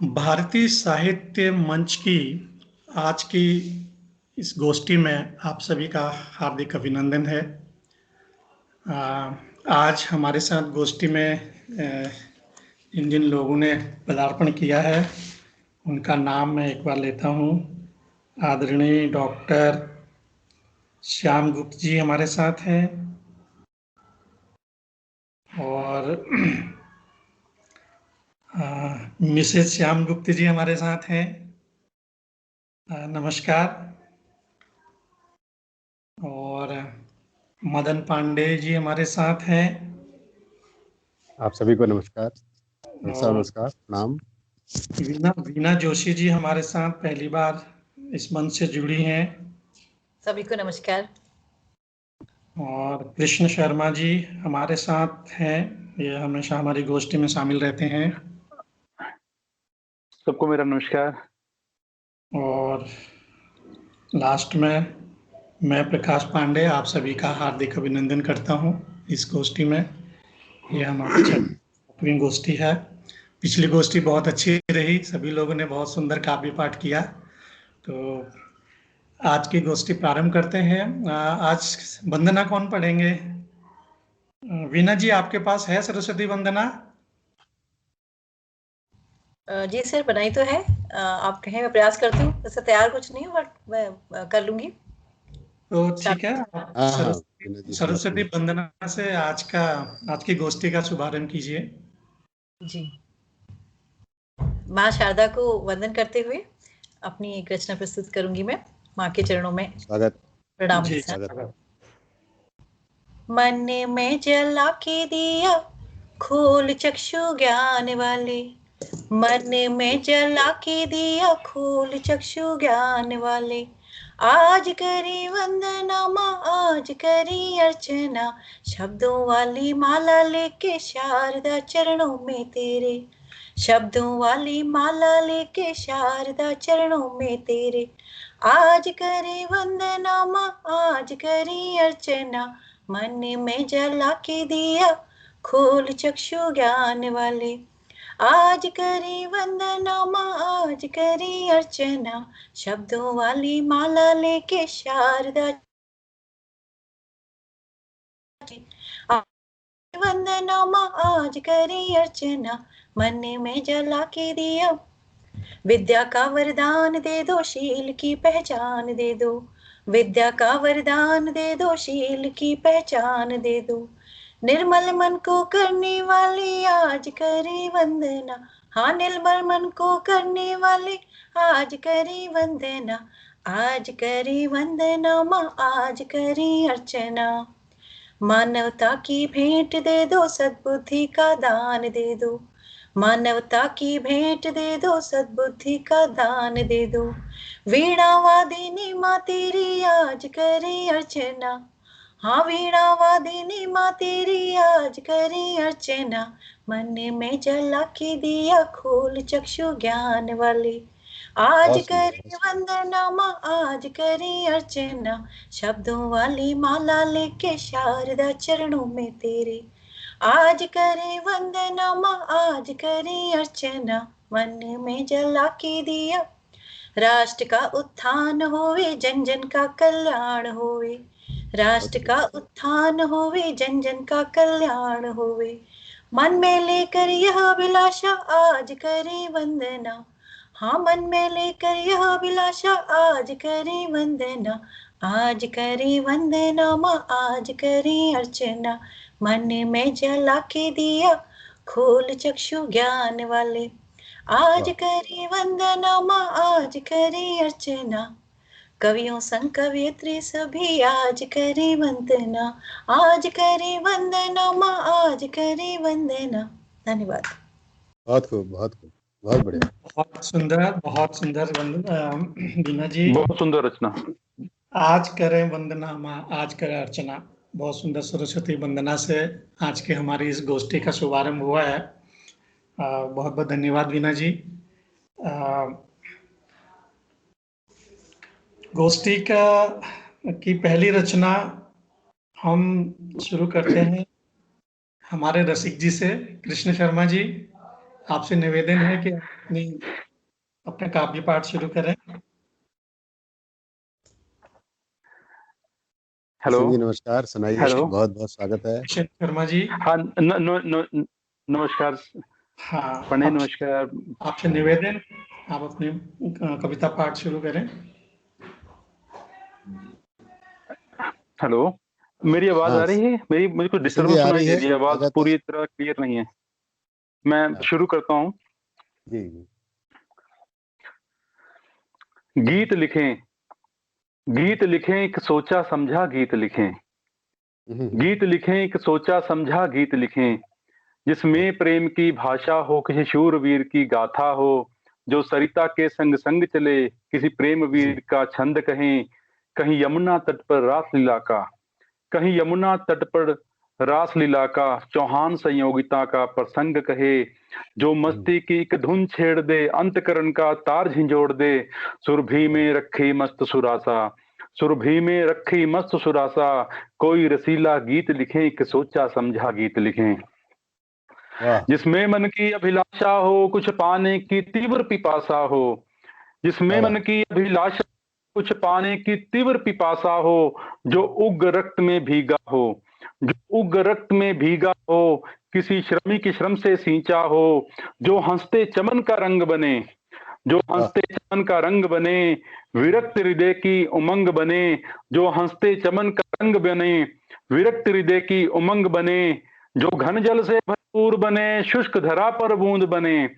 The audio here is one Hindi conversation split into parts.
भारतीय साहित्य मंच की आज की इस गोष्ठी में आप सभी का हार्दिक अभिनंदन है। आज हमारे साथ गोष्ठी में जिन जिन लोगों ने पदार्पण किया है उनका नाम मैं एक बार लेता हूँ। आदरणीय डॉक्टर श्याम गुप्त जी हमारे साथ हैं और मिसेस श्याम गुप्त जी हमारे साथ हैं। नमस्कार। और मदन पांडे जी हमारे साथ हैं। आप सभी को नमस्कार। और नमस्कार, प्रणाम। वीना जोशी जी हमारे साथ पहली बार इस मंच से जुड़ी हैं। सभी को नमस्कार। और कृष्ण शर्मा जी हमारे साथ हैं, ये हमेशा हमारी गोष्ठी में शामिल रहते हैं। सबको मेरा नमस्कार। और लास्ट में मैं प्रकाश पांडे आप सभी का हार्दिक अभिनंदन करता हूं इस गोष्ठी में। ये हमारी 6वीं गोष्ठी है। पिछली गोष्ठी बहुत अच्छी रही, सभी लोगों ने बहुत सुंदर काव्य पाठ किया। तो आज की गोष्ठी प्रारंभ करते हैं। आज वंदना कौन पढ़ेंगे? वीना जी आपके पास है सरस्वती वंदना? जी सर, बनाई तो है। आप कहें मैं प्रयास करती हूँ। वैसे तैयार कुछ नहीं हूँ बट मैं कर लूंगी। तो ठीक है, सरस्वती जी। वंदना से आज की गोष्ठी का शुभारंभ कीजिए। जी। माँ शारदा को वंदन करते हुए अपनी एक रचना प्रस्तुत करूंगी मैं माँ के चरणों में स्वागत, प्रणाम के साथ। मन में जला के दिया खोल चक्षु ज्ञान वाले, मन में जला के दिया खोल चक्षु ज्ञान वाले। आज करी वंदना माँ, आज करी अर्चना, शब्दों वाली माला लेके शारदा चरणों में तेरे, शब्दों वाली माला लेके शारदा चरणों में तेरे। आज करे वंदना माँ, आज करी अर्चना, मन में जला के दिया खोल चक्षु ज्ञान वाले। आज करी वंदना माँ, आज करी अर्चना, शब्दों वाली माला लेके शारदा वंदना माँ, आज करी अर्चना, मन में जला के दिया। विद्या का वरदान दे दो, शील की पहचान दे दो, विद्या का वरदान दे दो, शील की पहचान दे दो। निर्मल मन को करने वाली आज करी वंदना, हाँ निर्मल मन को करने वाली आज करी वंदना, आज करी वंदना माँ, आज करी अर्चना। मानवता की भेंट दे दो, सद्बुद्धि का दान दे दो, मानवता की भेंट दे दो, सद्बुद्धि का दान दे दो। वीणा वादिनी माँ तेरी आज करी अर्चना, हाँ वीणा वादिनी माँ तेरी आज करी अर्चना, मन में जला के दिया खोल चक्षु ज्ञान वाली। आज करी वंदना माँ, आज करी अर्चना, शब्दों वाली माला लेके शारदा चरणों में तेरे। आज करे वंदना माँ, आज करे अर्चना, मन में जला के दिया। राष्ट्र का उत्थान होवे, जन जन का कल्याण होवे, राष्ट्र का उत्थान होवे, जन जन का कल्याण होवे। मन में लेकर यह अभिलाषा आज करे वंदना, हाँ मन में लेकर यह अभिलाषा आज करे वंदना, आज करे वंदना माँ, आज करे अर्चना, मन में जला के दिया खोल चक्षु ज्ञान वाले। आज करी वंदना माँ, आज करी अर्चना, कवियों संग कवियत्री सभी आज करी वंदना, आज करी वंदना माँ, आज करी वंदना। धन्यवाद। बहुत खूब, बहुत खूब, बहुत बढ़िया, बहुत सुंदर वीना जी, बहुत सुंदर रचना। आज करें वंदना माँ, आज करें अर्चना। बहुत सुंदर सरस्वती वंदना से आज की हमारी इस गोष्ठी का शुभारंभ हुआ है। बहुत बहुत धन्यवाद वीना जी। गोष्ठी की पहली रचना हम शुरू करते हैं हमारे रसिक जी से। कृष्ण शर्मा जी, आपसे निवेदन है कि अपने काव्य पाठ शुरू करें। हेलो। किशन जी नमस्कार, सुनाइए। हेलो। बहुत बहुत स्वागत है। किशन शर्मा जी। हाँ, नमस्कार हाँ, पंडित, नमस्कार। आपसे निवेदन, आप अपनी कविता पाठ शुरू करें। हेलो, मेरी आवाज हाँ आ रही है? मुझको किशन जी डिस्टर्बेंस आ सुनाई रही दे है, रही है, आवाज स्वागत है। पूरी तरह क्लियर नहीं है। मैं हाँ, शुरू करता हूँ। जी जी। गीत लिखें, गीत लिखें, एक सोचा समझा गीत लिखें। गीत लिखें, एक सोचा समझा गीत लिखें, जिसमें प्रेम की भाषा हो, किसी शूरवीर की गाथा हो, जो सरिता के संग संग चले, किसी प्रेम वीर का छंद कहें। कहीं यमुना तट पर रासलीला का, कहीं यमुना तट पर रासलीला का चौहान संयोगिता का प्रसंग कहे, जो मस्ती की एक धुन छेड़ दे, अंतकरण का तार झंझोड़ दे। सुरभि में रखी मस्त सुरासा, सुरभि में रखी मस्त सुरासा, कोई रसीला गीत लिखें, एक सोचा समझा गीत लिखें। वाह। जिसमें मन की अभिलाषा हो, कुछ पाने की तीव्र पिपासा हो, जिसमें वाह। मन की अभिलाषा कुछ पाने की तीव्र पिपासा हो, जो उग्र रक्त में भीगा हो, जो उग्र रक्त में भीगा हो, किसी श्रमिक के श्रम से सींचा हो, जो हंसते चमन का रंग बने, जो वाह। हंसते चमन का रंग बने, विरक्त हृदय की उमंग बने, जो हंसते चमन का रंग बने, विरक्त हृदय की उमंग बने, जो घन जल से भरपूर बने, शुष्क धरा पर बूंद बने,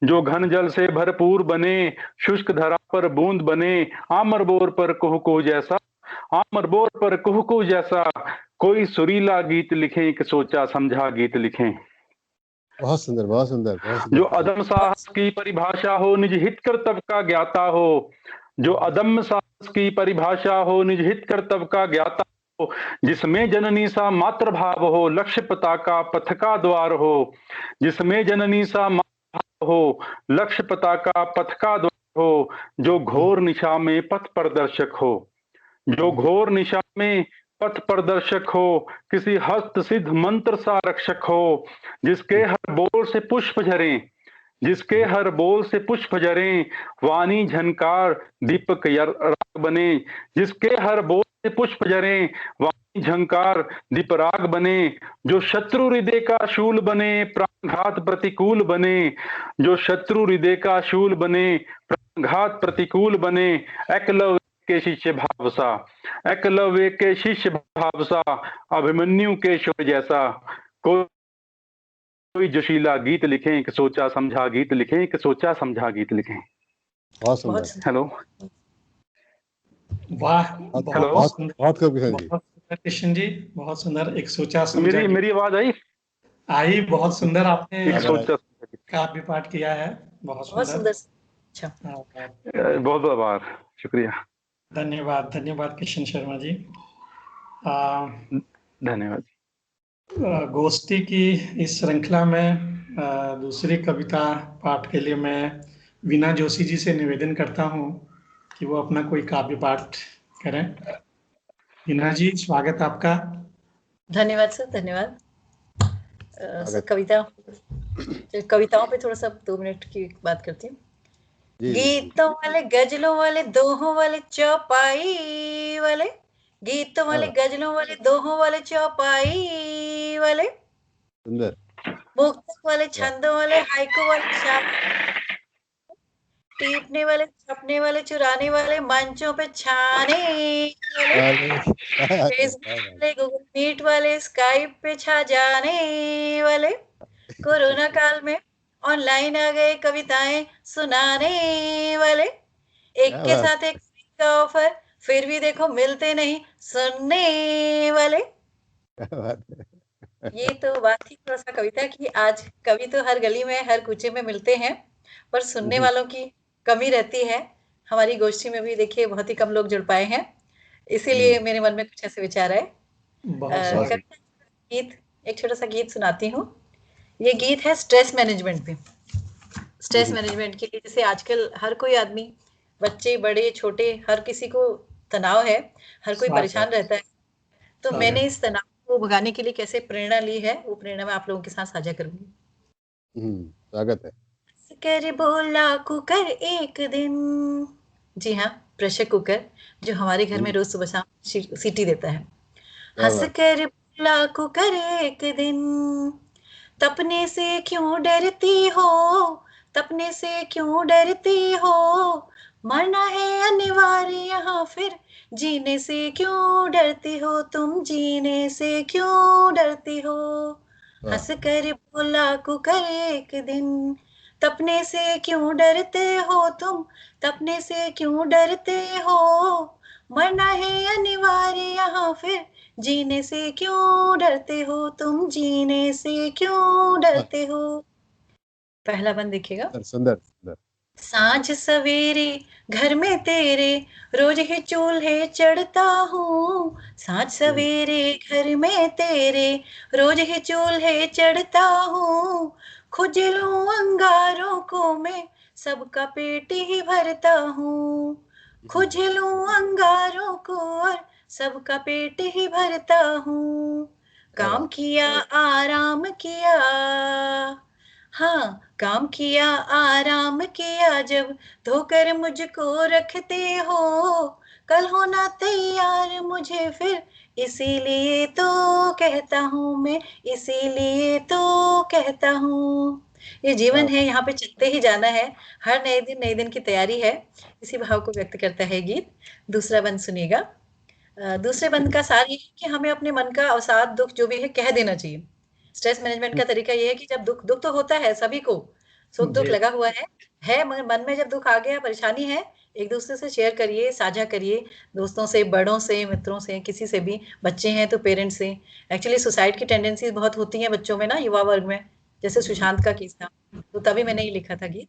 जो घन जल से भरपूर बने, शुष्क धरा पर बूंद बने। आमर बोर पर कुहू जैसा, आमर बोर पर कुहू जैसा, कोई सुरीला गीत लिखें, एक सोचा समझा गीत लिखें। बहुत सुंदर, बहुत सुंदर, बहुत सुंदर जो किशन। अदम साहस की परिभाषा हो, निज हित कर्तव्य का ज्ञाता हो, जो अदम्य साहस की परिभाषा हो, निज हित कर्तव्य का ज्ञाता हो, जिसमें जननी सा मातृ भाव हो, लक्ष्य पताका पथ का द्वार हो, जिसमें जननी सा मातृ भाव हो, लक्ष्य पताका पथ का द्वार हो, जो घोर निशा में पथ प्रदर्शक हो, जो घोर निशा में पथ प्रदर्शक हो, किसी हस्त सिद्ध मंत्र सा रक्षक हो, जिसके हर बोल से पुष्प झरे, जिसके हर बोल से पुष्प झरे, वाणी झनकार दीपक राग बने, जिसके हर बोल से पुष्प झरे, वाणी झंकार दीपराग बने, जो शत्रु हृदय का शूल बने, प्राणघात प्रतिकूल बने, जो शत्रु हृदय का शूल बने, प्राणघात प्रतिकूल बने। एकलव्य के शिष्य भावसा, एकलव्य के शिष्य भावसा, अभिमन्यु के शौर्य जैसा, कोई जोशीला गीत लिखें, एक सोचा समझा गीत लिखें, एक सोचा समझा गीत लिखें। बहुत सुंदर। हेलो। वाह, बहुत बहुत बहुत सुंदर, बहुत खूब किशन जी। बहुत सुंदर किशन जी, बहुत सुंदर। एक सोचा समझा मेरी आवाज आई? आई, बहुत सुंदर आपने एक बराबर है। सोचा, काव्य पाठ किया है, बहुत बहुत सुंदर। सुंदर। अच्छा, बहुत बहुत आभार, शुक्रिया, धन्यवाद, धन्यवाद किशन शर्मा जी। धन्यवाद। गोष्ठी की इस श्रृंखला में दूसरी कविता पाठ के लिए मैं वीना जोशी जी से निवेदन करता हूँ कि वो अपना कोई काव्य पाठ करें। वीना जी, स्वागत आपका। धन्यवाद सर, धन्यवाद। स्वागत। कविताओं पे थोड़ा सा 2 मिनट की बात करती हूँ। जी जी। गीतों वाले, गजलों वाले, दोहों वाले, चौपाई वाले, गीतों वाले, हाँ, गजलों वाले, दोहों वाले, चौपाई वाले, सुंदर। मुक्तक वाले, वाह। छंदों वाले, हाइकू वाले, टीपने वाले, छपने वाले, चुराने वाले, मंचों पे छाने वाले, अरे क्या बात है, फेसबुक क्या बात वाले, गूगल मीट वाले, स्काइप पे छा जाने वाले, कोरोना काल में ऑनलाइन आ गए कविताएं सुनाने वाले, एक क्या के बात साथ एक का ऑफर, फिर भी देखो मिलते नहीं सुनने वाले। क्या बात है। ये तो बात ही थोड़ा सा कविता की, आज कवि तो हर गली में हर कूचे में मिलते हैं, पर सुनने वालों की कमी रहती है। हमारी गोष्ठी में भी देखिए बहुत ही कम लोग जुड़ पाए हैं, इसीलिए मेरे मन में कुछ ऐसे विचार आए। बहुत सुंदर। कविता गीत, एक छोटा सा गीत सुनाती हूँ। ये गीत है स्ट्रेस मैनेजमेंट पे। स्ट्रेस मैनेजमेंट के लिए, जैसे आजकल हर कोई आदमी, बच्चे बड़े छोटे, हर किसी को तनाव है, हर कोई स्वागत, परेशान रहता है। तो मैंने स्वागत। इस तनाव को भगाने के लिए कैसे प्रेरणा ली है, वो प्रेरणा मैं आप लोगों के साथ साझा करूंगी। स्वागत है। कर बोला कुकर एक दिन। जी हाँ, प्रेशर कुकर जो हमारे घर में रोज सुबह शाम सीटी देता है। क्या हंस बात। कर बोला कुकर एक दिन, तपने से क्यों डरती हो, तपने से क्यों डरती हो, मरना है अनिवार्य यहाँ फिर, जीने से क्यों डरती हो तुम, जीने से क्यों डरती हो। वाह। हंस कर बोला कुकर एक दिन, तपने से क्यों डरते हो तुम, तपने से क्यों डरते हो, मरना है अनिवार्य यहाँ फिर, जीने से क्यों डरते हो तुम, जीने से क्यों डरते हो। पहला बंद देखिएगा। सुंदर सुंदर सुंदर। साँझ सवेरे घर में तेरे, रोज ही चूल्हे चढ़ता हूँ, साँझ सवेरे घर में तेरे, रोज ही चूल्हे चढ़ता हूँ, खुजलूं अंगारों को मैं सबका पेट ही भरता हूँ, खुजलूं अंगारों को और सबका पेट ही भरता हूँ, क्या काम बात। किया आराम किया, हाँ काम किया आराम किया, जब धोकर मुझको रखते हो, कल होना तैयार मुझे फिर, इसीलिए तो कहता हूँ मैं, इसीलिए तो कहता हूँ। ये जीवन है, यहाँ पे चलते ही जाना है, हर नए दिन की तैयारी है, इसी भाव को व्यक्त करता है गीत। दूसरा बंद सुनिएगा। दूसरे बंद का सार ये है कि हमें अपने मन का अवसाद दुख जो भी है कह देना चाहिए। स्ट्रेस मैनेजमेंट का तरीका ये है कि जब दुख दुख तो होता है सभी को, सुख दुख जी लगा हुआ है मन में जब दुख आ गया, परेशानी है, एक दूसरे से शेयर करिए, साझा करिए, दोस्तों से, बड़ों से, मित्रों से, किसी से भी, बच्चे हैं तो पेरेंट्स से। एक्चुअली सुसाइड की टेंडेंसीज बहुत होती हैं बच्चों में ना, युवा वर्ग में, जैसे सुशांत का केस था, तो तभी मैंने ये लिखा था गीत।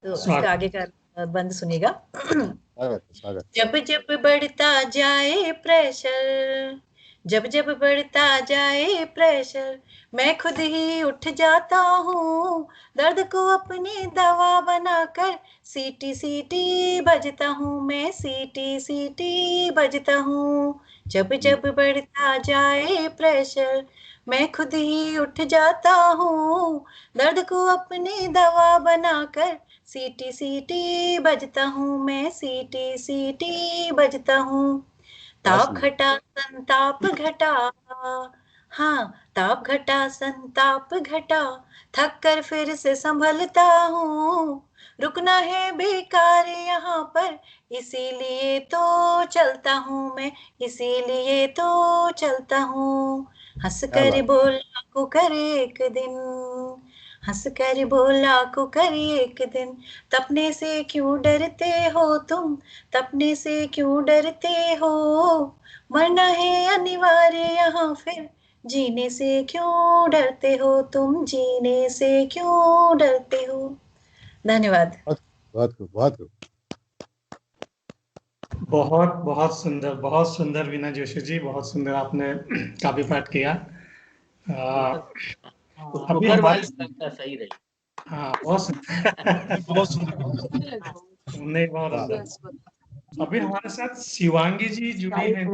तो इसका स्वागत। आगे का बंद सुनिएगा। स्वागत स्वागत। जब जब बढ़ता जाए प्रेशर, जब जब बढ़ता जाए प्रेशर, मैं खुद ही उठ जाता हूँ, दर्द को अपनी दवा बनाकर, सीटी सीटी बजता हूँ मैं, सीटी सीटी बजता हूँ। जब जब बढ़ता जाए प्रेशर, मैं खुद ही उठ जाता हूँ, दर्द को अपनी दवा बनाकर, सीटी सीटी बजता हूँ मैं, सीटी सीटी बजता हूँ। बहुत ताप सुंदर। घटा संताप घटा, हाँ ताप घटा संताप घटा, थक कर फिर से संभलता हूँ, रुकना है बेकार यहाँ पर, इसीलिए तो चलता हूँ मैं, इसीलिए तो चलता हूँ। हंस क्या कर बात। बोला कुकर एक दिन, हंस कर बोला कुकर एक दिन, तपने से क्यों डरते हो तुम, तपने से क्यों डरते हो, मरना है अनिवार्य यहाँ फिर, जीने से क्यों डरते हो तुम, जीने से क्यों डरते हो। धन्यवाद। बहुत बहुत खूब बहुत खूब। बहुत बहुत सुंदर वीना जोशी जी, बहुत सुंदर आपने काव्य पाठ किया। अभी कुकर वाली हमारे, लगता सही रही। हाँ बहुत सुंदर बहुत सुंदर, नहीं बहुत वाह। सुंदर। अभी हमारे साथ शिवांगी जी जुड़ी हैं।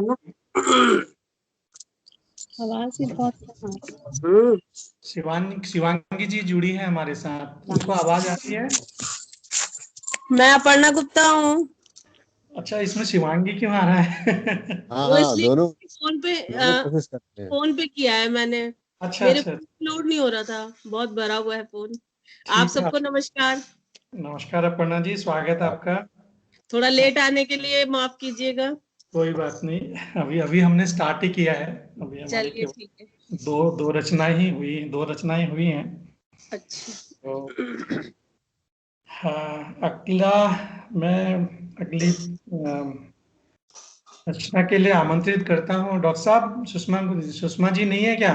आवाज ही बहुत शिवांगी जी जुड़ी है हमारे साथ, उनको आवाज आ रही है? मैं अपर्णा गुप्ता हूँ। अच्छा, इसमें शिवांगी क्यों आ रहा है? हाँ वो हाँ, इसलिए दोनों दोनों कोशिश करते हैं। फोन पे किया है मैंने, अच्छा मेरे अच्छा, फोन लोड नहीं हो रहा था, बहुत भरा हुआ है फोन। आप ठीक है। सबको नमस्कार। नमस्कार अपर्णा जी, स्वागत है वाह। आपका। थोड़ा लेट आने के लिए माफ कीजिएगा। कोई बात नहीं, अभी अभी हमने स्टार्ट ही किया है, अभी हमारी चलिए केवल ठीक है। दो रचनाएं हुई हैं। अच्छा तो हाँ, मैं अगली रचना के लिए आमंत्रित करता हूँ। डॉक्टर साहब, सुषमा जी नहीं है क्या?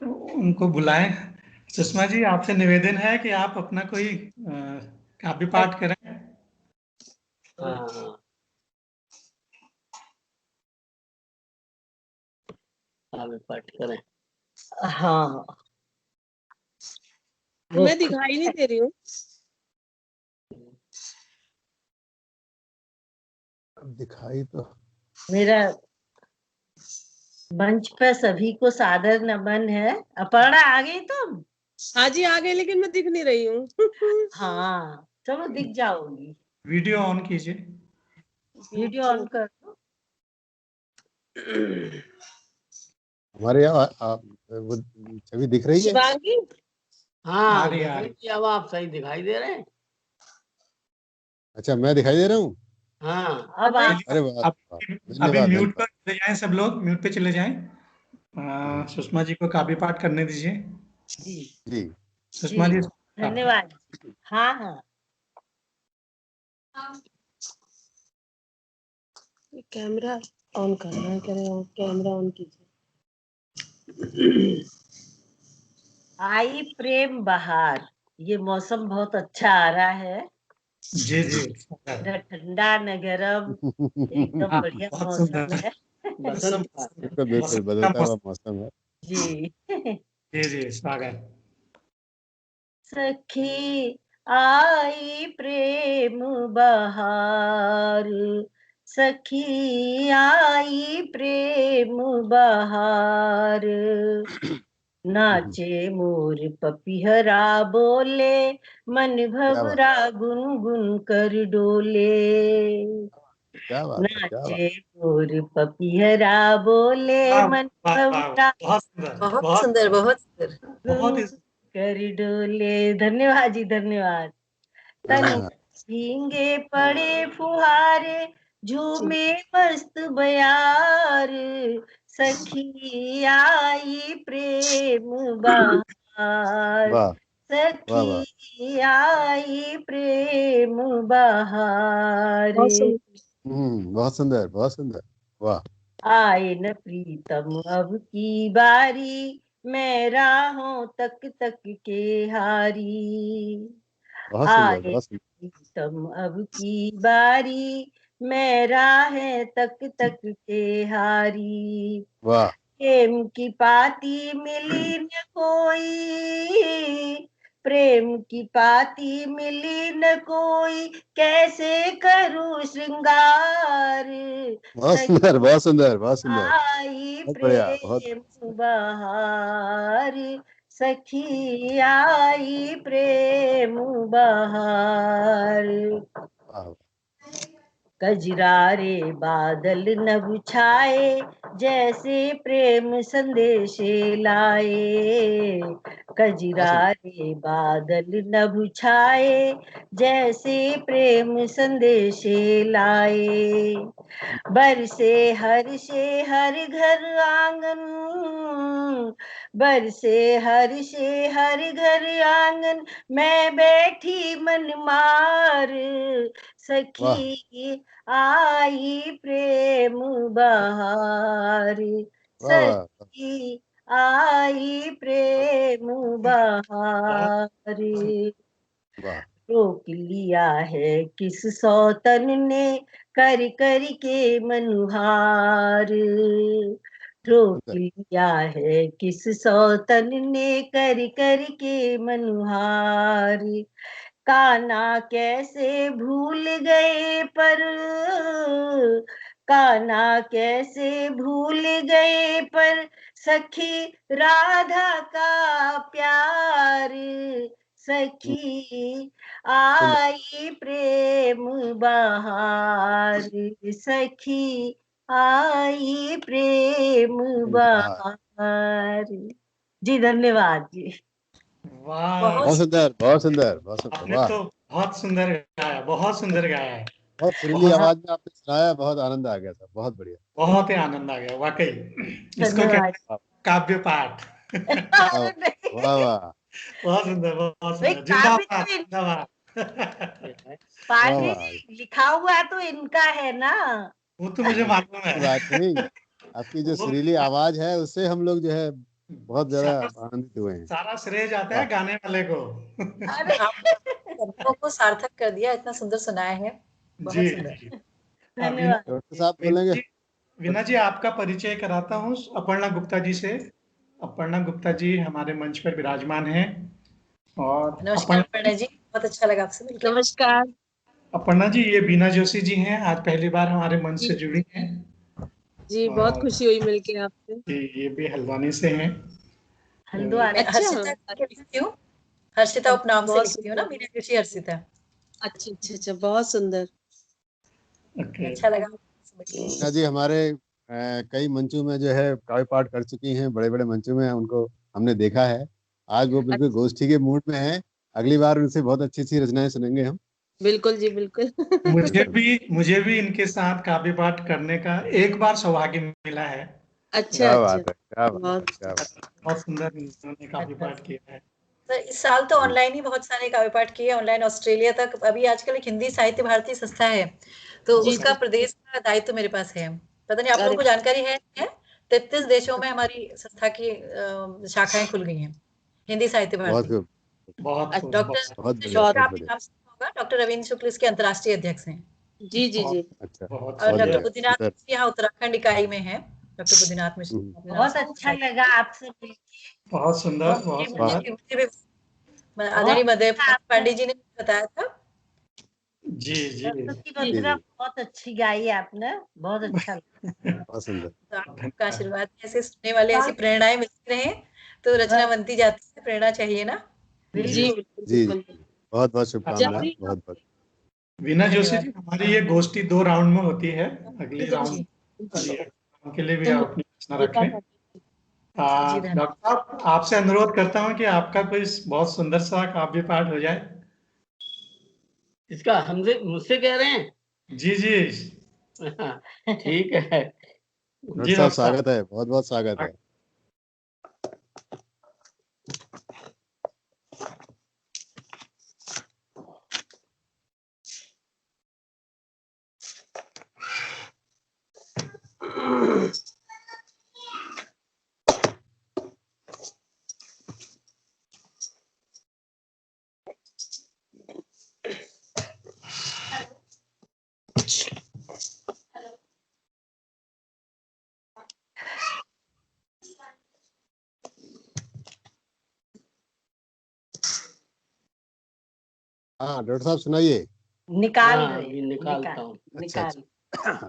तो उनको बुलाएं। सुषमा जी, आपसे निवेदन है कि आप अपना कोई काव्य पाठ करें। हाँ हाँ पाठ करें। हाँ वो मैं दिखाई नहीं दे रही हूँ। अब दिखाई तो मेरा मंच पे सभी को सादर नमन है। अपर्णा आ गई तुम? हाँ जी आ गए, लेकिन मैं दिख नहीं रही हूँ। हाँ चलो दिख जाओगी। वीडियो ऑन कीजिए। वीडियो ऑन कर दो। हमारे यहाँ वो छवि दिख रही है? शिवांगी, आ हाँ रही, आ दिख रही। रही है, अब आप सही दिखाई दे रहे हैं। अच्छा, मैं दिखाई दे रहा हूँ? हाँ अब आप चलिए, अरे वाह, अब वाह, अभी धन्यवाद म्यूट पर धन्यवाद। चले जाएं, सब लोग म्यूट पे चले जाएं। सुषमा जी को काव्य पाठ करने दीजिए। जी जी सुषमा जी, धन्यवाद। हाँ हाँ कैमरा ऑन करना है, कैमरा ऑन कीजिए। आई प्रेम बहार। ये मौसम बहुत अच्छा आ रहा है, जी जी, न ठंडा न गरम, एकदम हाँ, बढ़िया बहुत मौसम सुंदर। है। बसंत का बिल्कुल बिल्कुल, बदलता हुआ मौसम है। जी जी जी, स्वागत। सखी आई प्रेम बहार, सखी आई प्रेम बहार, नाचे मोर पपिहरा बोले, मन क्या बात, भवरा गुनगुन कर डोले। क्या बात है, क्या बात। नाचे मोर पपिहरा बोले, वाह मन वाह वाह, भवरा बहुत सुंदर, बहुत सुंदर, बहुत सुंदर। बहुत ही कर डोले। धन्यवाद जी धन्यवाद। तन हाँ, भींगे पड़े फुहारे, झूमे मस्त बयार, सखी आई प्रेम बहार, वाह वाह वाह। सखी आई प्रेम बहार। बहुत सुंदर। बहुत सुंदर, बहुत सुंदर। वाह, आए न प्रीतम अब की बारी, मैं राहों तक तक के हारी। बहुत सुंदर, आए बहुत सुंदर। प्रीतम अब की बारी, मैं राहें तक तक के हारी। वाह प्रेम की पाती मिली न कोई, प्रेम की पाती मिली न कोई, कैसे करूं श्रृंगार, बहुत सखी सुंदर, बहुत सुंदर, बहुत सुंदर। आई बहुत बढ़िया, बहुत प्रेम बहार, सखी आई प्रेम बहार। वाह। कजरारे बादल नभ छाए, जैसे प्रेम संदेशे लाए। बहुत सुंदर। कजरारे बादल नभ छाए, जैसे प्रेम संदेशे लाए। बरसे हर घर आंगन, बरसे हर घर आंगन, मैं बैठी मन मार, वाह सखी आई प्रेम बहार, वाह वाह सखी आई प्रेम बहार। वाह। रोक लिया है किस सौतन ने, कर कर के मनुहार, रोक सुंदर। लिया है किस सौतन ने, कर कर के मनुहार। कान्हा कैसे भूल गए पर, कान्हा कैसे भूल गए पर, सखी राधा का प्यार, सखी सुंदर। आई प्रेम बहार, सखी आई प्रेम बहार। बहार। जी धन्यवाद जी। वाह। बहुत बहुत सुंदर, बहुत सुंदर, बहुत सुंदर। आपने वाह, तो बहुत सुंदर गाया, बहुत सुंदर गाया है। बहुत सुरीली बहुत आवाज में आपने सुनाया, बहुत आनंद आ गया था, बहुत बढ़िया। बहुत ही आनंद आ गया वाकई। इसको कहते धन्यवाद। हैं काव्य पाठ। वाह अरे वाह नहीं, वाह बहुत सुंदर, बहुत भाई सुंदर। काव्य जिंदाबाद, तो जिंदाबाद। वाह पांडे वाह। जी लिखा हुआ तो इनका है ना। वो तो मुझे मालूम की बात है। नहीं, आपकी जो वो सुरीली आवाज है उससे हम लोग जो है बहुत ज्यादा सारा आनंदित हुए हैं। सारा श्रेय जाता है वाह। गाने वाले को। अरे आपने शब्दों को सार्थक कर दिया, इतना सुंदर सुनाया है, जी बहुत सुंदर। जी। धन्यवाद। डॉक्टर साहब बोलेंगे? वीना जी, आपका परिचय कराता हूँ अपर्णा गुप्ता जी से। अपर्णा गुप्ता जी हमारे मंच पर विराजमान हैं। और नमस्कार प्रणय जी, बहुत अच्छा लगा आपसे मिलकर। नमस्कार अपर्णा जी, ये बीना जोशी जी हैं, आज पहली बार हमारे मंच से जी। जुड़ी हैं। जी बहुत और खुशी हुई मिलके आपसे। ये भी हल्द्वानी से हैं। हल्द्वानी। अच्छा। हर्षिता करके लिखती हूँ, हर्षिता उपनाम से बहुत लिखती हूँ ना, सुंदर। मेरी ऋषि हर्षिता। अच्छा अच्छा अच्छा, बहुत सुंदर। ओके। अच्छा लगा आपसे मिलके। मीना जी हमारे कई मंचों में जो है काव्य पाठ कर चुकी हैं, बड़े बड़े मंचों में उनको हमने देखा है। आज वो बिल्कुल गोष्ठी के मूड में है। अगली बार उनसे बहुत अच्छी अच्छी रचनाएं सुनेंगे हम। बिल्कुल जी बिल्कुल। मुझे भी इनके साथ काव्य पाठ करने का एक बार सौभाग्य मिला है। अच्छा क्या अच्छा, बात है, क्या बात है, बहुत क्या बात बहुत सुंदर इन्होंने काव्य पाठ किया है। तो इस साल तो है। ऑनलाइन ही बहुत सारे काव्य पाठ किए, ऑनलाइन ऑस्ट्रेलिया तक। अभी आजकल एक हिंदी साहित्य भारती संस्था है, तो जी उसका जी। प्रदेश का दायित्व मेरे पास है। पता नहीं आप लोगों अरे को जानकारी है? 33 देशों में हमारी संस्था की शाखाएं खुल गई हैं, हिंदी साहित्य बहुत भारती। खूब, बहुत खूब, डॉक्टर बहुत बढ़िया, शुक्ल का बहुत आपने बढ़िया। नाम सुना होगा, डॉक्टर रविंद्र शुक्ल इसके अंतर्राष्ट्रीय अध्यक्ष हैं। जी जी जी। अच्छा, बहुत और बहुत डॉक्टर बढ़िया। बढ़िया, बुद्धिनाथ सुंदर। मिश्र यहाँ उत्तराखंड इकाई में है। डॉक्टर बुद्धिनाथ मिश्र अपने नाम बहुत से अच्छा लगा आपसे मिलके। बहुत सुंदर, बहुत मुझे वाह, सुंदर। मुझे भी बहुत आदरणीय मदय अच्छा आपने पांडे जी ने बताया था। जी जी। सरस्वती जी जी वंदना जी, बहुत अच्छी गाई आपने, बहुत अच्छा लगा। बहुत सुंदर। तो आपका धन्यवाद। आशीर्वाद है, ऐसे सुनने वाले ऐसी प्रेरणाएं मिलती रहे तो रचना बस बनती जाती है। प्रेरणा चाहिए ना। जी जी बिल्कुल। बिल्कुल जी बिल्कुल। जी, बहुत बहुत जब शुभकामनाएं, भी बहुत बहुत। वीना जोशी धन्यवाद। जी, हमारी ये गोष्ठी 2 राउंड में होती है। अगली दोस्त जी राउंड के लिए भी तुम आप अपनी रचना रख लें। जी धन्यवाद। डॉक्टर साहब, आपसे अनुरोध करता हूं कि आपका कोई बहुत सुंदर सा काव्य पाठ हो जाए। इसका हमसे मुझसे कह रहे हैं? जी जी। ठीक है। डॉक्टर जी साहब डॉक्टर स्वागत है, बहुत बहुत स्वागत है। साहब। हाँ डॉक्टर साहब सुनाइए। निकाल हाँ रहे अभी हैं, निकालता हूँ। अच्छा निकाल। अच्छा।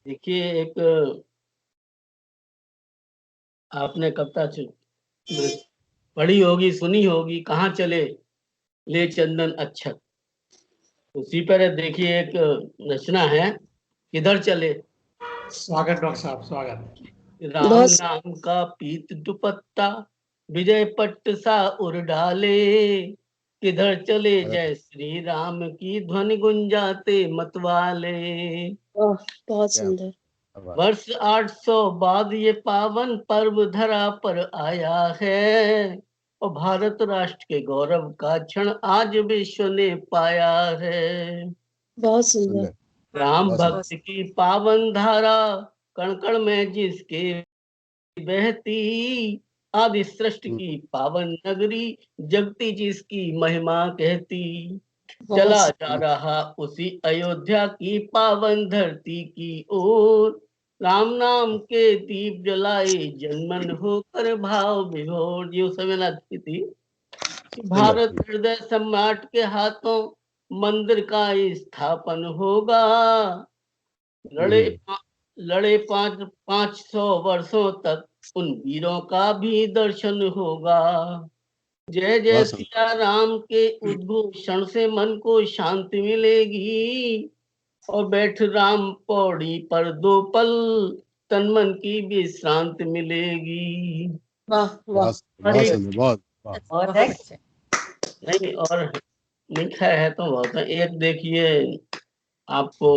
देखिए, एक आपने कविता पढ़ी होगी, सुनी होगी, कहाँ चले ले चंदन अच्छत। उसी पर देखिए एक रचना है, किधर चले। स्वागत डॉक्टर साहब, स्वागत। राम बहुत नाम का पीत दुपट्टा विजय पट्ट सा उड़ डाले, किधर चले अरे जय श्री राम की ध्वनि गुंजाते मतवाले। बहुत क्या सुंदर। बात। वर्ष 800 बाद ये पावन पर्व धरा पर आया है, और भारत राष्ट्र के गौरव का क्षण आज विश्व ने पाया है। बहुत सुंदर। सुंदर, राम बहुत सुंदर। भक्त की पावन धारा कण कण में जिसके बहती, आदि सृष्टि हम्म, की पावन नगरी जगती जिसकी महिमा कहती। बहुत चला सुंदर। जा रहा उसी अयोध्या की पावन धरती की ओर, राम नाम के दीप जलाए जनमन होकर भाव विभोर। ये उस समय लगती थी कि सुंदर भारत सुंदर। हृदय सम्राट के हाथों मंदिर का स्थापन होगा। लड़े हम्म, लड़े 500 वर्षों तक उन वीरों का भी दर्शन होगा। जय जय बहुत सुंदर। सिया राम के उद्घोषण से मन को शांति मिलेगी, और बैठ राम पौड़ी पर 2 पल तन मन की विश्रांति मिलेगी। वाह वाह। बहुत और बहुत एक सुंदर, बहुत बहुत। और बहुत है। अच्छे। नहीं, और लिखा है तो बहुत है। एक देखिए, आपको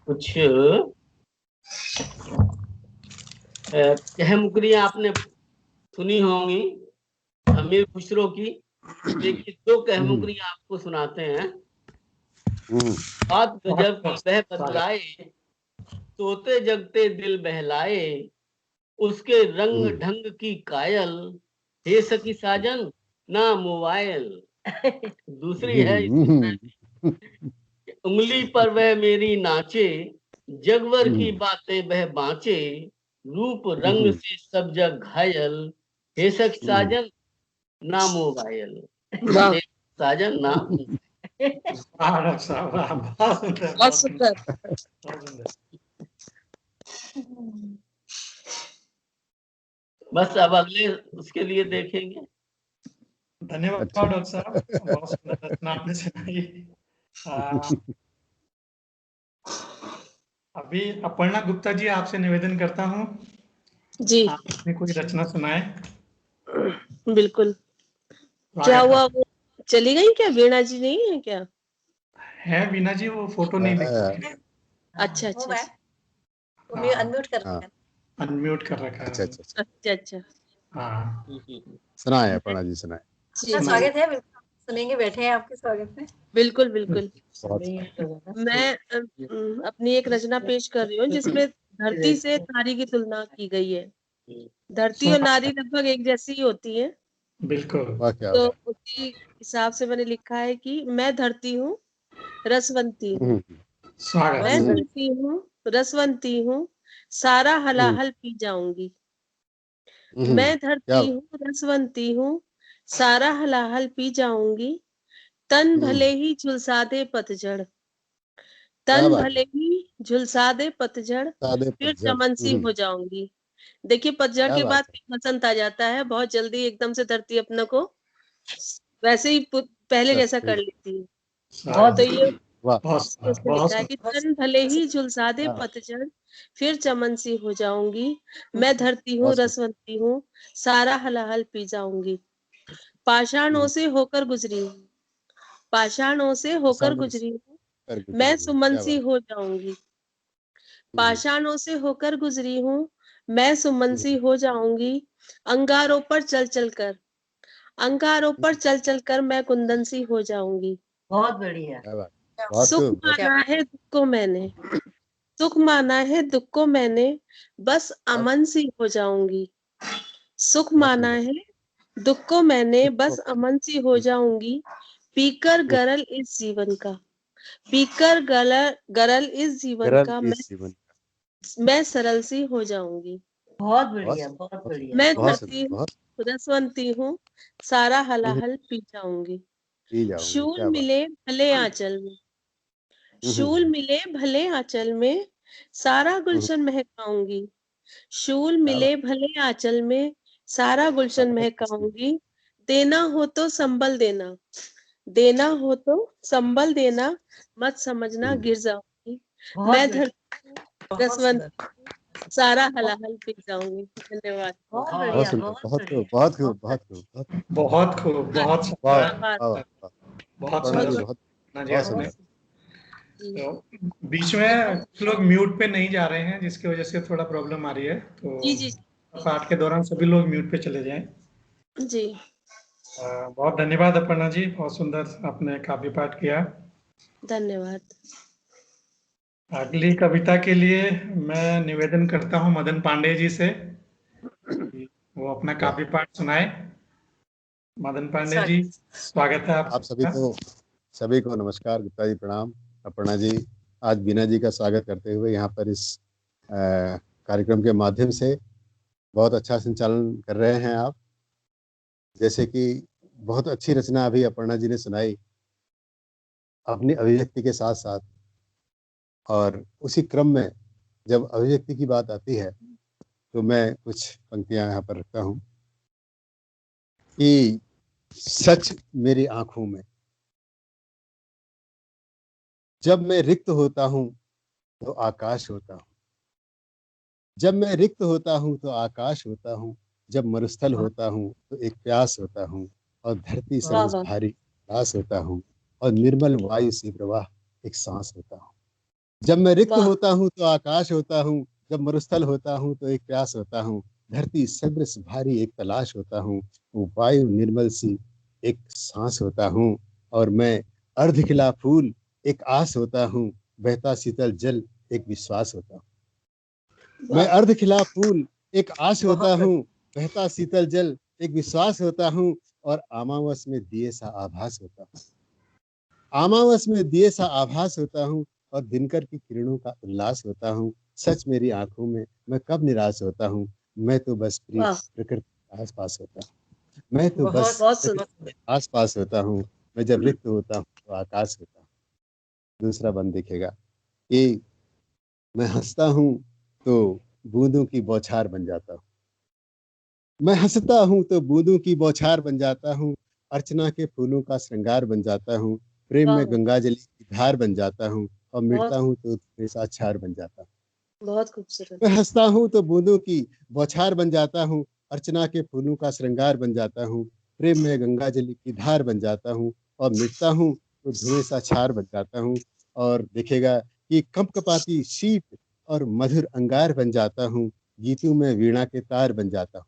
कुछ कहमुकरियां आपने सुनी होंगी अमीर खुसरो की। देखिए, 2 हम्म, कहमुकरियां आपको सुनाते हैं। हम्म, बात स्वागत गजब की डॉक्टर वह साहब, स्वागत। बतलाए, सोते जगते दिल बहलाए, उसके रंग हम्म, ढंग की कायल, हे सखी साजन ना मोबाइल। दूसरी है, हम्म, उंगली पर वह मेरी नाचे, जगवर की हम्म, बातें वह बाँचे, रूप रंग से सब जग घायल, हे सख साजन ना मोबाइल। वाह हे साजन ना वाह डॉक्टर साहब, वाह, बहुत सुंदर, बहुत सुंदर। बहुत सुंदर। बस अब अगले उसके लिए देखेंगे। धन्यवाद अच्छा। डॉक्टर साहब, बहुत सुंदर रचना आपने सुनाई। आ, अभी अपर्णा गुप्ता जी, आपसे निवेदन करता हूँ, जी आप अपनी कोई रचना सुनाए। बिल्कुल। क्या स्वागत हुआ, वो चली गई क्या? वीणा जी नहीं है क्या? है वीना जी, वो फोटो नहीं दिख रही। अच्छा वो अच्छा है, वो भी हाँ। अनम्यूट कर हाँ। रखा है। अनम्यूट कर रखा है। अच्छा अच्छा अच्छा, अच्छा अच्छा। हाँ, सुनाए अपर्णा जी, सुनाए। आपका स्वागत है, बिल्कुल सुनेंगे, बैठे हैं आपके स्वागत में। बिल्कुल बिल्कुल। बहुत मैं अपनी एक रचना पेश कर रही हूँ जिसमें धरती से नारी की तुलना की गई है। धरती और नारी लगभग एक जैसी ही होती है, बिल्कुल। वाह, क्या तो बात। उसी हिसाब से मैंने लिखा है कि मैं धरती हूँ, रसवंती हूँ, स्वागत। मैं धरती हूँ, रसवंती हूँ, सारा हलाहल पी जाऊंगी। मैं क्या धरती हूँ, रसवंती हूँ, सारा हलाहल पी जाऊंगी। तन भले ही झुलसा दे पतझड़, क्या तन बात भले ही झुलसा दे पतझड़, सादे फिर पतझड़। चमन सी हो जाऊंगी। देखिए, पतझड़ क्या के बात बाद फिर बसंत आ जाता है, बहुत जल्दी एकदम से धरती अपने को वैसे ही पहले है। जैसा कर लेती है। बहुत तो ये वाह, बहुत इसमें सुंदर, उसमें बहुत लिखा है कि सुंदर। तन भले ही झुलसा दे क्या पतझड़, फिर चमन सी हो जाऊंगी। मैं धरती हूँ, बहुत सुंदर। रसवंती हूँ, सारा हलाहल पी जाऊंगी। पाषाणों से होकर गुजरी हूँ, पाषाणों से होकर सालों से गुजरी हूँ, कर मैं गुजरी हूँ। सुमन क्या सी बात। हो जाऊंगी। पाषाणों से होकर गुजरी हूँ, मैं सुमन सी हो जाऊंगी। अंगारों पर चल चल कर, अंगारों पर चल चल कर मैं कुंदन सी हो जाऊंगी। बहुत बढ़िया। क्या बात। बहुत सुख खूब, बहुत माना है दुख को मैंने, सुख माना है दुख को मैंने, बस अमन सी हो जाऊंगी। सुख बहुत माना सुंदर। है दुख को मैंने, दुख बस को- अमन सी हो जाऊंगी। पीकर गरल इस जीवन का, पीकर गरल इस जीवन गरल का इस जीवन का। मैं सरल सी हो जाऊंगी। बहुत बहुत बढ़िया, सुंदर, बहुत बहुत बढ़िया। मैं बहुत धरती सुंदर, हूँ, बहुत रसवंती हूँ, सारा हलाहल पी जाऊंगी। पी जाऊंगी। शूल क्या बात। मिले भले आंचल में, शूल मिले भले आंचल में, सारा गुलशन महकाऊंगी। शूल क्या बात। मिले भले आंचल में, सारा गुलशन बहुत खूब। महकाऊंगी। देना हो तो संबल देना, देना हो तो संबल देना, मत समझना गिर जाऊंगी। बहुत मैं बढ़िया, धरती हूँ, बहुत रसवंत सुंदर, सारा हलाहल पी जाऊंगी। धन्यवाद। बहुत बहुत बढ़िया, सुंदर, बहुत बहुत बढ़िया। खूब, बहुत खूब, बहुत खूब, बहुत बहुत खूब, बहुत वाह, सुंदर, आभार। वाह, वाह, वाह। बहुत अपर्णा जी, सुंदर बहुत रचना जी बहुत आपने। सुंदर। जी। तो बीच में कुछ लोग म्यूट पे नहीं जा रहे हैं, जिसकी वजह से थोड़ा प्रॉब्लम आ रही है, जी तो जी पाठ के दौरान सभी लोग म्यूट पे चले जाएं। जी। बहुत धन्यवाद अपर्णा जी, बहुत सुंदर आपने काव्य पाठ किया। धन्यवाद। अगली कविता के लिए मैं निवेदन करता हूं मदन पांडे जी से कि वो अपना वाह। काव्य पाठ सुनाए। मदन पांडे जी, स्वागत। स्वागत है आप सभी आपका। को सभी को नमस्कार, गुप्ता जी प्रणाम। अपर्णा जी, आज बीना जी का स्वागत करते हुए यहाँ पर इस कार्यक्रम के माध्यम से बहुत अच्छा संचालन कर रहे हैं आप। जैसे कि बहुत अच्छी रचना अभी अपर्णा जी ने सुनाई अपनी अभिव्यक्ति के साथ साथ, और उसी क्रम में जब अभिव्यक्ति की बात आती है तो मैं कुछ पंक्तियां यहाँ पर रखता हूँ कि सच मेरी आंखों में, जब मैं रिक्त होता हूँ तो आकाश होता हूँ, जब मैं रिक्त होता हूँ तो आकाश होता हूँ, जब मरुस्थल होता हूँ तो एक प्यास होता हूँ, और धरती वाह सर्वस वाह। भारी प्यास होता हूँ, और निर्मल वायु सी प्रवाह एक सांस होता हूँ। जब मैं रिक्त वाह होता हूँ तो आकाश होता हूँ, जब मरुस्थल होता हूँ तो एक प्यास होता हूँ, धरती सर्वस भारी एक तलाश होता हूँ, वायु निर्मल सी एक सांस होता हूँ, और मैं अर्ध खिला फूल एक आस होता हूँ, बहता शीतल जल एक विश्वास होता हूँ। मैं वाह। अर्ध खिला फूल एक आश होता बहुत हूँ, बहता शीतल जल एक विश्वास होता हूँ, और अमावस में दिए सा आभास होता हूँ, अमावस में दिए सा आभास होता हूँ, और दिनकर की किरणों का उल्लास होता हूँ, सच मेरी आंखों में, मैं कब निराश होता हूँ, मैं तो बस वाह प्रकृति के आस पास होता हूँ, मैं तो बहुत बस बहुत प्रकृति सुंदर। के आस पास होता हूँ, मैं जब रिक्त होता हूँ तो आकाश होता हूँ। दूसरा बंद दिखेगा कि मैं हंसता हूँ तो बूंदों की बौछार बन जाता हूँ, मैं हंसता हूँ तो बूंदों की बौछार बन जाता हूँ, अर्चना के फूलों का श्रृंगार बन जाता हूँ, प्रेम वाह में गंगाजली की धार बन जाता हूँ, और मिटता बहुत हूँ तो तुम्हें साक्षार बन जाता हूँ। बहुत खूबसूरत। मैं हंसता हूँ तो बूंदों की बौछार बन जाता हूँ, अर्चना के फूलों का श्रृंगार बन जाता हूँ, प्रेम में गंगाजली की धार बन जाता हूँ, और मिटता हूँ तो धुएं सा छार बन जाता हूँ। और देखेगा कि कंपकपाती शीत और मधुर अंगार बन जाता हूँ, गीतों में वीणा के तार बन जाता हूँ।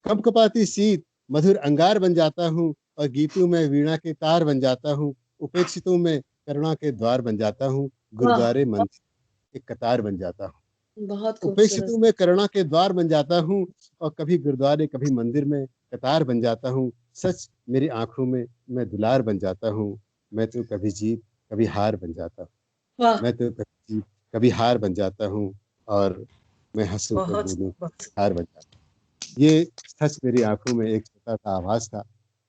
कंपकपाती शीत मधुर अंगार बन जाता हूँ, और गीतों में वीणा के तार बन जाता हूँ, उपेक्षितों में करुणा के द्वार बन जाता हूँ, वाह गुरुद्वारे मंदिर एक कतार बन जाता हूँ। बहुत खूबसूरत। उपेक्षितों में करुणा के द्वार बन जाता हूँ, और कभी गुरुद्वारे कभी मंदिर में कतार बन जाता हूँ। सच मेरी आंखों में, मैं दुलार बन जाता हूँ, मैं तो कभी जीत कभी हार बन जाता हूँ, वाह मैं तो कभी जीत कभी हार बन जाता हूँ, और मैं हंसूं तो बहुत बूंदूं बहुत हार बन जाता हूँ। ये सच मेरी आंखों में एक छोटा सा आभास था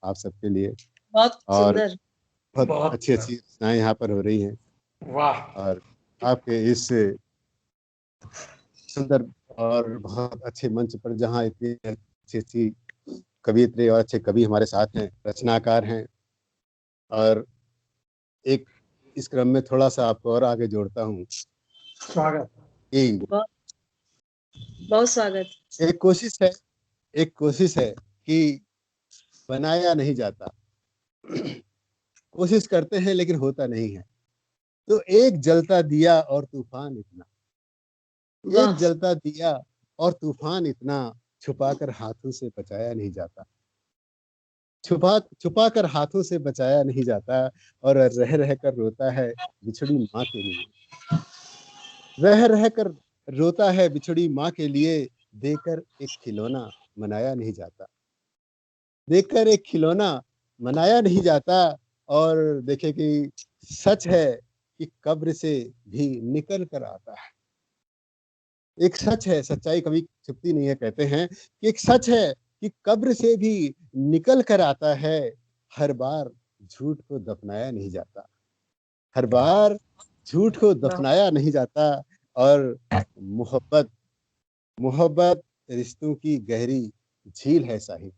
आप सबके लिए। बहुत और सुंदर। बहुत बहुत अच्छी अच्छी रचनाएं यहाँ पर हो रही हैं, वाह। और आपके इस सुंदर और बहुत अच्छे मंच पर जहाँ इतनी अच्छी अच्छी कवियत्री और अच्छे कवि हमारे साथ हैं, रचनाकार हैं, और एक इस क्रम में थोड़ा सा आपको और आगे जोड़ता हूँ स्वागत। कि बहुत बहुत स्वागत। एक कोशिश है, एक कोशिश है कि बनाया नहीं जाता, कोशिश करते हैं लेकिन होता नहीं है। तो एक जलता दिया और तूफान इतना, एक वाह जलता दिया और तूफान इतना, छुपा कर हाथों से बचाया नहीं जाता, छुपा छुपा कर हाथों से बचाया नहीं जाता, और रह रह कर रोता है बिछड़ी माँ के लिए, रह रह कर रोता है बिछड़ी माँ के लिए, देकर एक खिलौना मनाया नहीं जाता, देकर एक खिलौना मनाया नहीं जाता। और देखे कि सच है कि कब्र से भी निकल कर आता है, एक सच है, सच्चाई कभी छुपती नहीं है, कहते हैं कि एक सच है कि कब्र से भी निकल कर आता है, हर बार झूठ को दफनाया नहीं जाता, हर बार झूठ को दफनाया नहीं जाता। और मोहब्बत, मोहब्बत रिश्तों की गहरी झील है साहिब,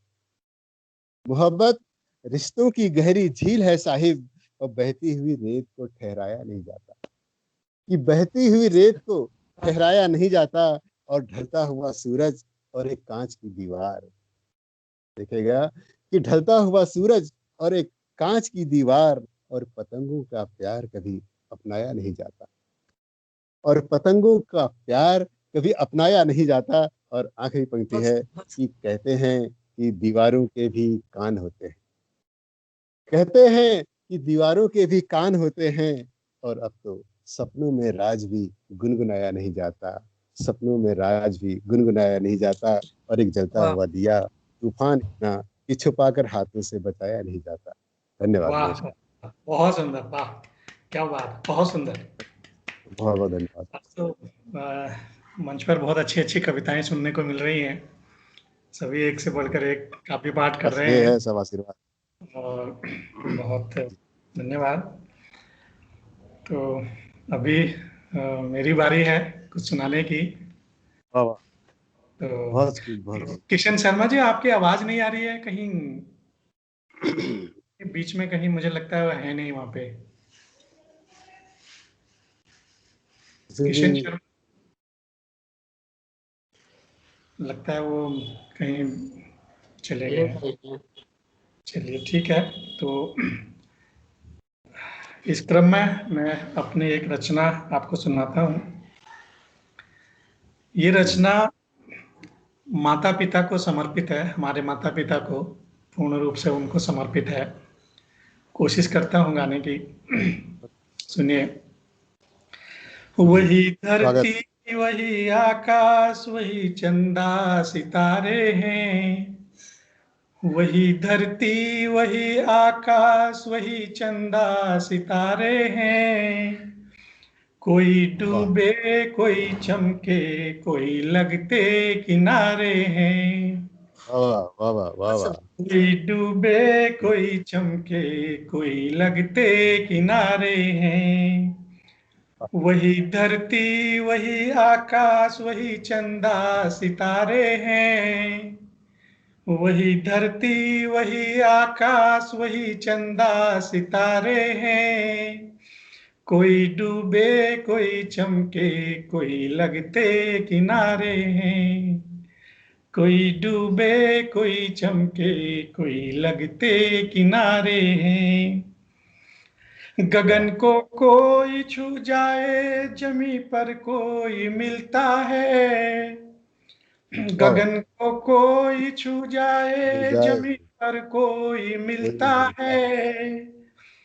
मोहब्बत रिश्तों की गहरी झील है साहिब, और बहती हुई रेत को ठहराया नहीं जाता, कि बहती हुई रेत को ठहराया नहीं जाता, और ढलता हुआ सूरज और एक कांच की दीवार, देखेगा कि ढलता हुआ सूरज और एक कांच की दीवार, और पतंगों का प्यार कभी अपनाया नहीं जाता, और पतंगों का प्यार कभी अपनाया नहीं जाता। और आखिरी पंक्ति है कि कहते हैं कि दीवारों के भी कान होते हैं, कहते हैं कि दीवारों के भी कान होते हैं, और अब तो सपनों में राज भी गुनगुनाया नहीं जाता, सपनों में राज भी गुनगुनाया नहीं जाता, और एक जलता वाह हुआ दिया तूफान इतना कि छुपा कर हाथों से बचाया नहीं जाता। धन्यवाद, वाह नमस्कार। बहुत सुंदर। वाह क्या बात, बहुत सुंदर। बहुत बहुत धन्यवाद। आज तो मंच पर बहुत अच्छी अच्छी कविताएं सुनने को मिल रही हैं, सभी एक से बढ़कर एक काव्य पाठ कर बस रहे ये हैं, है सब आशीर्वाद। और बहुत धन्यवाद। तो अभी मेरी बारी है कुछ सुनाने की। वाह वाह, तो बहुत खूब, बहुत खूब। किशन शर्मा जी, आपकी आवाज नहीं आ रही है कहीं बीच में, कहीं मुझे लगता है वो है नहीं वहां पे। किशन जी, किशन शर्मा, लगता है वो कहीं चले गए हैं। चलिए ठीक है। तो इस क्रम में मैं अपनी एक रचना आपको सुनाता हूँ। ये रचना माता पिता को समर्पित है, हमारे माता पिता को पूर्ण रूप से उनको समर्पित है। कोशिश करता हूँ गाने की, सुनिए। वही स्वागत। धरती, वही आकाश, वही चंदा सितारे हैं, वही धरती, वही आकाश, वही चंदा सितारे हैं, कोई डूबे कोई चमके कोई लगते किनारे हैं। वाह वाह वाह वाह वाह। कोई डूबे कोई चमके कोई लगते किनारे हैं। वही धरती वही आकाश वही चंदा सितारे हैं। वही धरती वही आकाश वही चंदा सितारे हैं। कोई डूबे कोई चमके कोई लगते किनारे हैं। कोई डूबे कोई चमके कोई लगते किनारे हैं। गगन को कोई छू जाए जमी पर कोई मिलता है। गगन को कोई छू जाए जमी पर कोई मिलता है।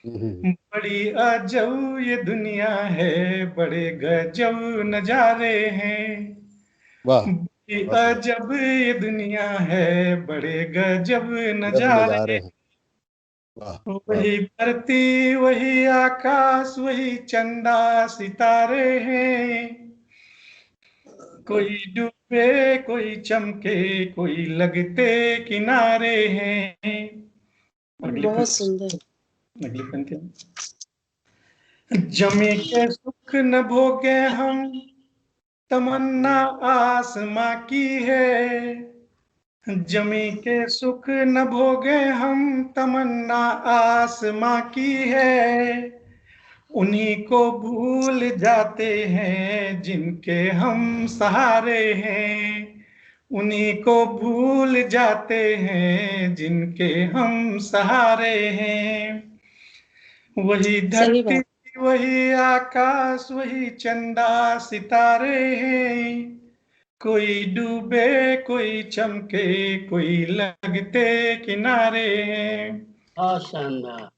बड़ी अजब ये दुनिया है बड़े गजब नजारे हैं। वाह बड़ी अजब ये दुनिया है बड़े गजब नजारे हैं। वही धरती वही आकाश वही चंदा सितारे हैं। कोई डूबे कोई चमके कोई लगते किनारे हैं। बहुत सुंदर। अगली पंक्ति। जमी के सुख न भोगे हम तमन्ना आसमां की है। जमी के सुख न भोगे हम तमन्ना आसमां की है। उन्हीं को भूल जाते हैं जिनके हम सहारे हैं। उन्हीं को भूल जाते हैं जिनके हम सहारे हैं। वही धरती वही आकाश वही चंदा सितारे हैं। कोई डूबे कोई चमके कोई लगते किनारे हैं। शानदार।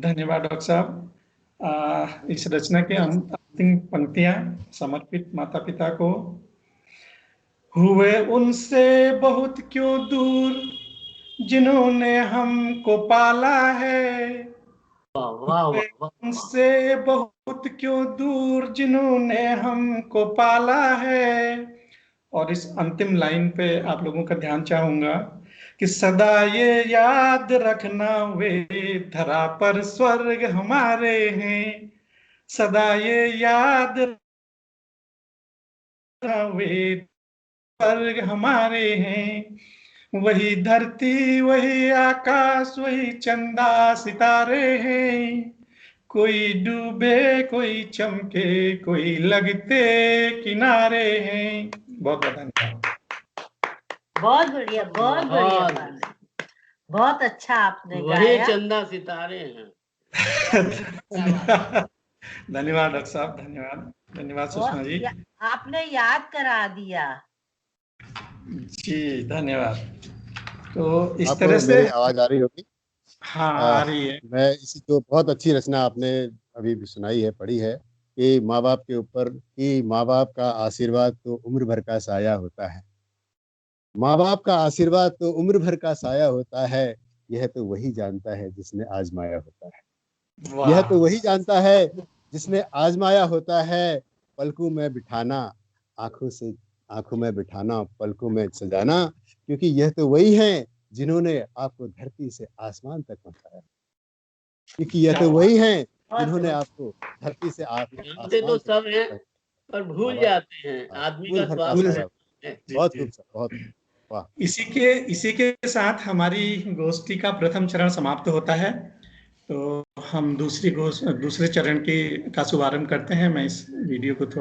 धन्यवाद डॉक्टर साहब। इस रचना के अंतिम पंक्तियां समर्पित माता पिता को। हुए उनसे बहुत क्यों दूर जिन्होंने हमको पाला है। उनसे बहुत क्यों दूर जिन्होंने हमको पाला है। और इस अंतिम लाइन पे आप लोगों का ध्यान चाहूंगा कि सदा ये याद रखना वे धरा पर स्वर्ग हमारे हैं। सदा ये याद रखना वे स्वर्ग हमारे हैं। वही धरती वही आकाश वही चंदा सितारे हैं। कोई डूबे कोई चमके कोई लगते किनारे हैं। बहुत बहुत धन्यवाद। बहुत बढ़िया बहुत बढ़िया। बहुत अच्छा आपने वही चंदा सितारे हैं। धन्यवाद डॉक्टर साहब। धन्यवाद धन्यवाद सुषमा जी। आपने याद करा दिया जी धन्यवाद। तो इस तरह से मेरी आवाज आ रही होगी। हाँ आ रही है। मैं इसी जो बहुत अच्छी रचना आपने अभी भी सुनाई है पढ़ी है कि माँ बाप के ऊपर कि माँ बाप का आशीर्वाद तो उम्र भर का साया होता है। माँ बाप का आशीर्वाद तो उम्र भर का साया होता है। यह तो वही जानता है जिसने आजमाया होता है। यह तो वही जानता है जिसने आजमाया होता है। पलकों में बिठाना आंखों में बिठाना पलकों में सजाना। क्योंकि यह तो वही है जिन्होंने आपको धरती से आसमान तक पहुंचाया। क्योंकि यह तो वही है जिन्होंने आपको धरती से आसमान तो सब हैं पर भूल जाते हैं आदमी का स्वास्थ्य। बहुत खूब बहुत वाह। इसी के साथ हमारी गोष्ठी का प्रथम चरण समाप्त होता है। तो हम दूसरे चरण का शुभारंभ करते हैं। मैं इस वीडियो को